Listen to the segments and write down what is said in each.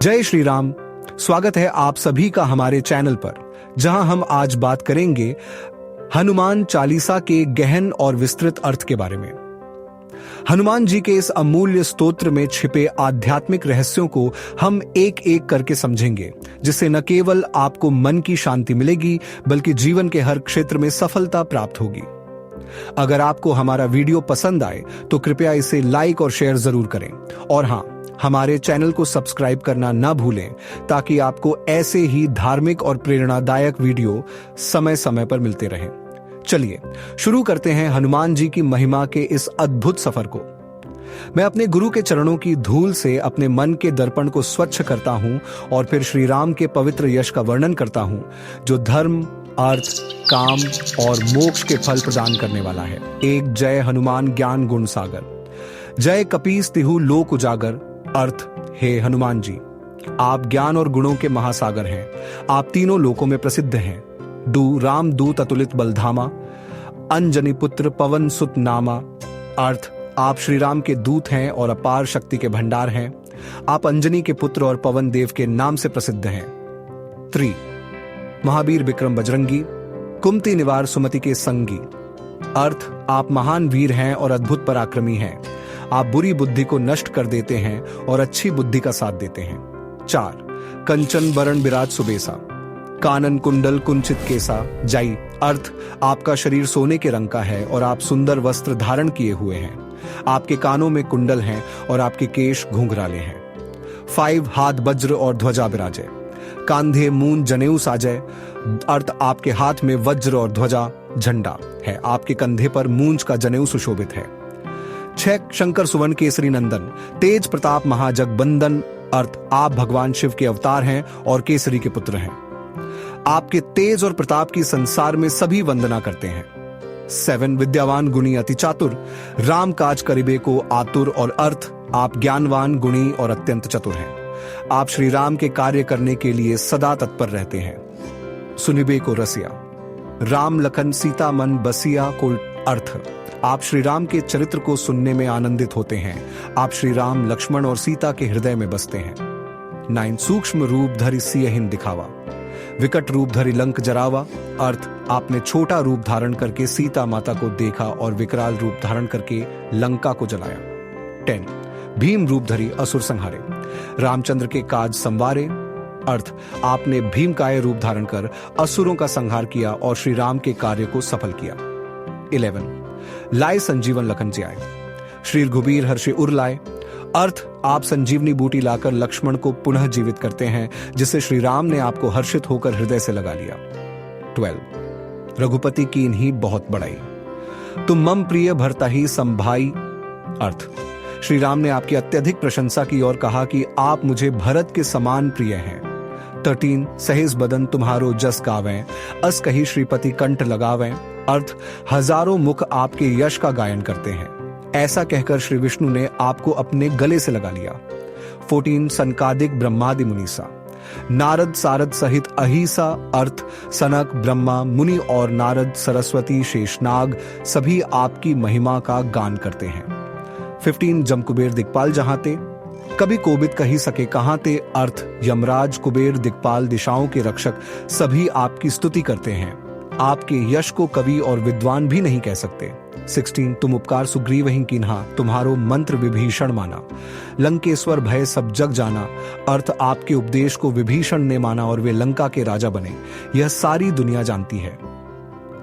जय श्री राम। स्वागत है आप सभी का हमारे चैनल पर, जहां हम आज बात करेंगे हनुमान चालीसा के गहन और विस्तृत अर्थ के बारे में। हनुमान जी के इस अमूल्य स्तोत्र में छिपे आध्यात्मिक रहस्यों को हम एक एक करके समझेंगे, जिससे न केवल आपको मन की शांति मिलेगी बल्कि जीवन के हर क्षेत्र में सफलता प्राप्त होगी। अगर आपको हमारा वीडियो पसंद आए तो कृपया इसे लाइक और शेयर जरूर करें, और हां, हमारे चैनल को सब्सक्राइब करना ना भूलें ताकि आपको ऐसे ही धार्मिक और प्रेरणादायक वीडियो समय समय पर मिलते रहें। चलिए शुरू करते हैं हनुमान जी की महिमा के इस अद्भुत सफर को। मैं अपने गुरु के चरणों की धूल से अपने मन के दर्पण को स्वच्छ करता हूं और फिर श्री राम के पवित्र यश का वर्णन करता हूं, जो धर्म, अर्थ, काम और मोक्ष के फल प्रदान करने वाला है। एक जय हनुमान ज्ञान गुण सागर, जय कपीस तिहु लोक उजागर। अर्थ, हे हनुमान जी, आप ज्ञान और गुणों के महासागर हैं। आप तीनों लोकों में प्रसिद्ध हैं। दू राम दूत अतुलित बलधामा, अंजनी पुत्र पवन सुत नामा। अर्थ, आप श्री राम के दूत हैं और अपार शक्ति के भंडार हैं। आप अंजनी के पुत्र और पवन देव के नाम से प्रसिद्ध हैं। 3 महावीर विक्रम बजरंगी, कुमति निवार सुमति के संगी। अर्थ, आप महान वीर हैं और अद्भुत पराक्रमी हैं। आप बुरी बुद्धि को नष्ट कर देते हैं और अच्छी बुद्धि का साथ देते हैं। 4 कंचन बरण विराज सुबेसा, कानन कुंडल कुंचित केसा जाई। अर्थ, आपका शरीर सोने के रंग का है और आप सुंदर वस्त्र धारण किए हुए हैं। आपके कानों में कुंडल हैं और आपके केश घुंघराले हैं। 5 हाथ वज्र और ध्वजा विराजे, कांधे मून जनेऊ साजय। अर्थ, आपके हाथ में वज्र और ध्वजा झंडा है। आपके कंधे पर मूंज का जनेऊ सुशोभित है। 6 शंकर सुवन केसरी नंदन, तेज प्रताप महाजग बंदन। अर्थ, आप भगवान शिव के अवतार हैं और केसरी के पुत्र हैं। आपके तेज और प्रताप की संसार में सभी वंदना करते हैं। 7 विद्यावान गुणी अति चातुर, राम काज करिबे को आतुर। और अर्थ, आप ज्ञानवान गुणी और अत्यंत चतुर हैं। आप श्री राम के कार्य करने के लिए सदा तत्पर रहते हैं। सुनिबे को रसिया, राम लखन सीता मन बसिया को। अर्थ, आप श्री राम के चरित्र को सुनने में आनंदित होते हैं। आप श्री राम, लक्ष्मण और सीता के हृदय में बसते हैं। 9 सूक्ष्म रूप धरि सियहिन दिखावा, विकट रूप धरि लंक जरावा। अर्थ, आपने छोटा रूप धारण करके सीता माता को देखा और विकराल रूप धारण करके लंका को जलाया। 10 भीम रूप धरि असुर संहारे, रामचंद्र के काज संवारे। अर्थ, आपने भीमकाय रूप धारण कर असुरों का संहार किया और श्री राम के कार्य को सफल किया। 11 लाए संजीवन लखन जियाए, श्री रघुबीर हर्षि उर लाए। अर्थ, आप संजीवनी बूटी लाकर लक्ष्मण को पुनः जीवित करते हैं, जिससे श्री राम ने आपको हर्षित होकर हृदय से लगा लिया। 12 रघुपति की इन्हीं बहुत बड़ाई, तुम मम प्रिय भरता ही संभाई। अर्थ, श्री राम ने आपकी अत्यधिक प्रशंसा की और कहा कि आप मुझे भरत के समान प्रिय हैं। 13 सहेज बदन तुम्हारो जस गावें, अस कही श्रीपति कंठ लगावें। अर्थ, हजारों मुख आपके यश का गायन करते हैं। ऐसा कहकर श्री विष्णु ने आपको अपने गले से लगा लिया। 14 सनकादिक ब्रह्मादि मुनीसा, नारद सारद सहित अहिसा। अर्थ, सनक, ब्रह्मा, मुनि और नारद, सरस्वती, शेषनाग सभी आपकी महिमा का गान करते हैं। 15 जम कुबेर दिक्पाल जहांते, कभी कोबिद कही सके कहां ते। अर्थ, यमराज, कुबेर, दिक्पाल, दिशाओं के रक्षक सभी आपकी स्तुति करते हैं। आपके यश को कवि और विद्वान भी नहीं कह सकते। 16 तुम उपकार सुग्रीव ही कीन्हा, तुम्हारो मंत्र विभीषण माना, लंकेश्वर भय सब जग जाना। अर्थ, आपके उपदेश को विभीषण ने माना और वे लंका के राजा बने, यह सारी दुनिया जानती है।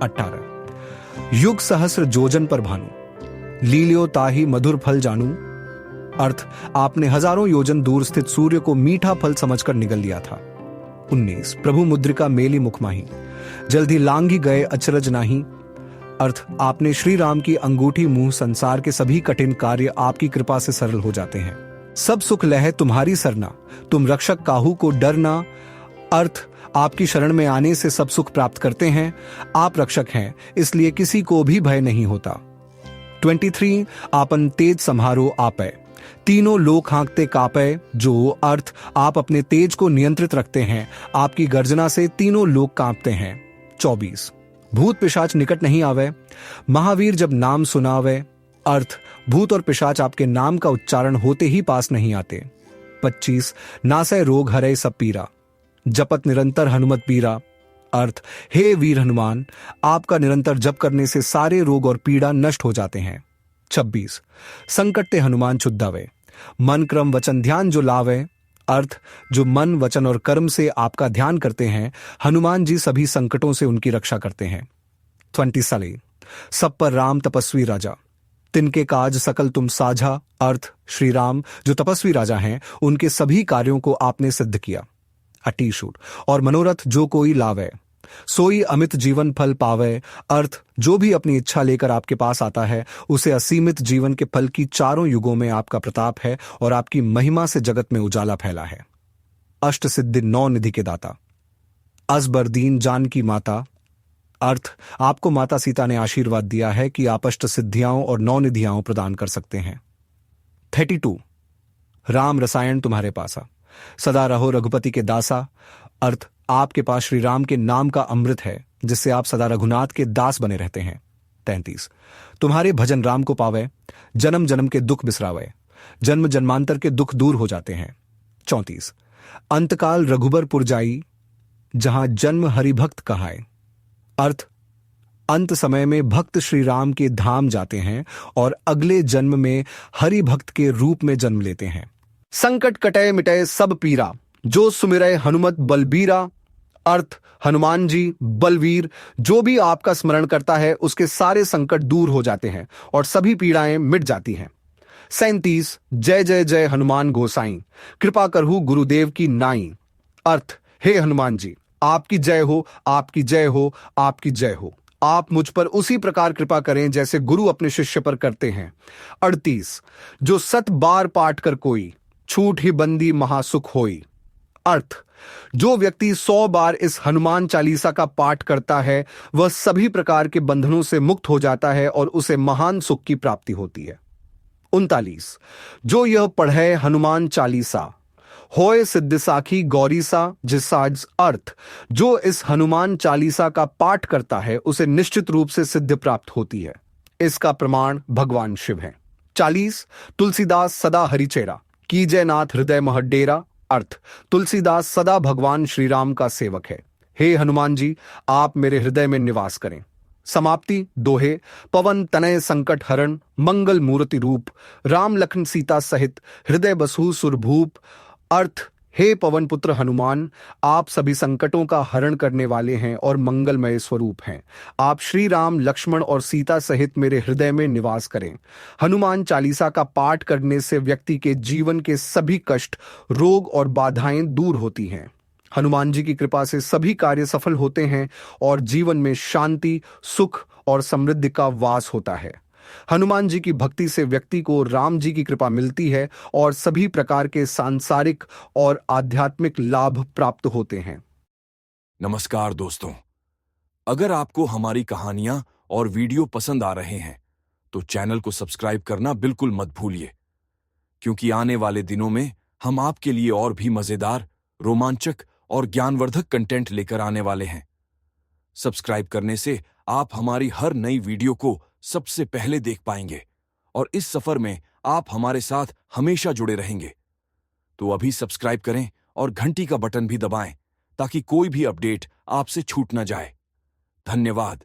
18 युग सहस्र जोजन पर भानु, लील्यो ताहि मधुर फल जानू। अर्थ, आपने हजारों योजन दूर स्थित सूर्य को मीठा फल समझकर निगल लिया था। 19 प्रभु मुद्रिका मेली मुख माही, जल्दी लांघी गए अचरज नाही। अर्थ, आपने श्री राम की अंगूठी मुंह संसार के सभी कठिन कार्य आपकी कृपा से सरल हो जाते हैं। सब सुख लहे तुम्हारी सरना, तुम रक्षक काहू को डरना। अर्थ, आपकी शरण में आने से सब सुख प्राप्त करते हैं। आप रक्षक हैं, इसलिए किसी को भी भय नहीं होता। 23 आपन तेज संहारो आपै, तीनों लोक हाँकते कापै जो। अर्थ, आप अपने तेज को नियंत्रित रखते हैं। आपकी गर्जना से तीनों लोक कांपते हैं। 24 भूत पिशाच निकट नहीं आवे, महावीर जब नाम सुनावे। अर्थ, भूत और पिशाच आपके नाम का उच्चारण होते ही पास नहीं आते। 25 नासै रोग हरै सब पीरा, जपत निरंतर हनुमत पीरा। अर्थ, हे वीर हनुमान, आपका निरंतर जप करने से सारे रोग और पीड़ा नष्ट हो जाते हैं। 26 संकट ते हनुमान छुद्दावे, मन क्रम वचन ध्यान जो लावे। अर्थ, जो मन वचन और कर्म से आपका ध्यान करते हैं, हनुमान जी सभी संकटों से उनकी रक्षा करते हैं। 27 सब पर राम तपस्वी राजा, तिनके काज सकल तुम साझा। अर्थ, श्री राम जो तपस्वी राजा हैं, उनके सभी कार्यों को आपने सिद्ध किया। 28 और मनोरथ जो कोई लावे, सोई अमित जीवन फल पावे। अर्थ, जो भी अपनी इच्छा लेकर आपके पास आता है, उसे असीमित जीवन के फल की चारों युगों में आपका प्रताप है और आपकी महिमा से जगत में उजाला फैला है। अष्ट सिद्धि 9 निधि के दाता, अजबर दीन जान की माता। अर्थ, आपको माता सीता ने आशीर्वाद दिया है कि आप अष्ट सिद्धियां और 9 निधियां प्रदान कर सकते हैं। 32 राम रसायन तुम्हारे पासा, सदा रहो रघुपति के दासा। अर्थ, आपके पास श्री राम के नाम का अमृत है, जिससे आप सदा रघुनाथ के दास बने रहते हैं। 33 तुम्हारे भजन राम को पावे, जन्म जन्म के दुख बिसरावे, जन्म जन्मांतर के दुख दूर हो जाते हैं। 34 अंतकाल रघुबरपुर जाई, जहां जन्म हरिभक्त कहाए। अर्थ, अंत समय में भक्त श्री राम के धाम जाते हैं और अगले जन्म में हरि भक्त के रूप में जन्म लेते हैं। संकट कटय मिटय सब पीरा, जो सुमिरय हनुमत बलबीरा। अर्थ, हनुमान जी बलवीर, जो भी आपका स्मरण करता है उसके सारे संकट दूर हो जाते हैं और सभी पीड़ाएं मिट जाती हैं। 37 जय जय जय हनुमान गोसाई, कृपा करहु गुरुदेव की नाई। अर्थ, हे हनुमान जी, आपकी जय हो, आपकी जय हो, आपकी जय हो। आप मुझ पर उसी प्रकार कृपा करें जैसे गुरु अपने शिष्य पर करते हैं। 38 जो 7 बार पाठ कर कोई, छूट ही बंदी महासुख होई। अर्थ, जो व्यक्ति 100 बार इस हनुमान चालीसा का पाठ करता है, वह सभी प्रकार के बंधनों से मुक्त हो जाता है और उसे महान सुख की प्राप्ति होती है। 39 जो यह पढ़े हनुमान चालीसा, होए सिद्ध साखी गौरीसा जिसाज। अर्थ, जो इस हनुमान चालीसा का पाठ करता है, उसे निश्चित रूप से सिद्धि प्राप्त होती है। इसका प्रमाण भगवान शिव है। 40 तुलसीदास सदा हरिचेरा, कीजय नाथ हृदय मह डेरा। अर्थ, तुलसीदास सदा भगवान श्री राम का सेवक है। हे हनुमान जी, आप मेरे हृदय में निवास करें। समाप्ति दोहे, पवन तनय संकट हरण, मंगल मूर्ति रूप, राम लखन सीता सहित हृदय बसु सुरभूप। अर्थ, हे पवन पुत्र हनुमान, आप सभी संकटों का हरण करने वाले हैं और मंगलमय स्वरूप हैं। आप श्री राम लक्ष्मण और सीता सहित मेरे हृदय में निवास करें। हनुमान चालीसा का पाठ करने से व्यक्ति के जीवन के सभी कष्ट, रोग और बाधाएं दूर होती हैं। हनुमान जी की कृपा से सभी कार्य सफल होते हैं और जीवन में शांति, सुख और समृद्धि का वास होता है। हनुमान जी की भक्ति से व्यक्ति को राम जी की कृपा मिलती है और सभी प्रकार के सांसारिक और आध्यात्मिक लाभ प्राप्त होते हैं। नमस्कार दोस्तों, अगर आपको हमारी कहानियां और वीडियो पसंद आ रहे हैं तो चैनल को सब्सक्राइब करना बिल्कुल मत भूलिए, क्योंकि आने वाले दिनों में हम आपके लिए और भी मजेदार, रोमांचक और ज्ञानवर्धक कंटेंट लेकर आने वाले हैं। सब्सक्राइब करने से आप हमारी हर नई वीडियो को सबसे पहले देख पाएंगे और इस सफर में आप हमारे साथ हमेशा जुड़े रहेंगे। तो अभी सब्सक्राइब करें और घंटी का बटन भी दबाएं ताकि कोई भी अपडेट आपसे छूट न जाए। धन्यवाद।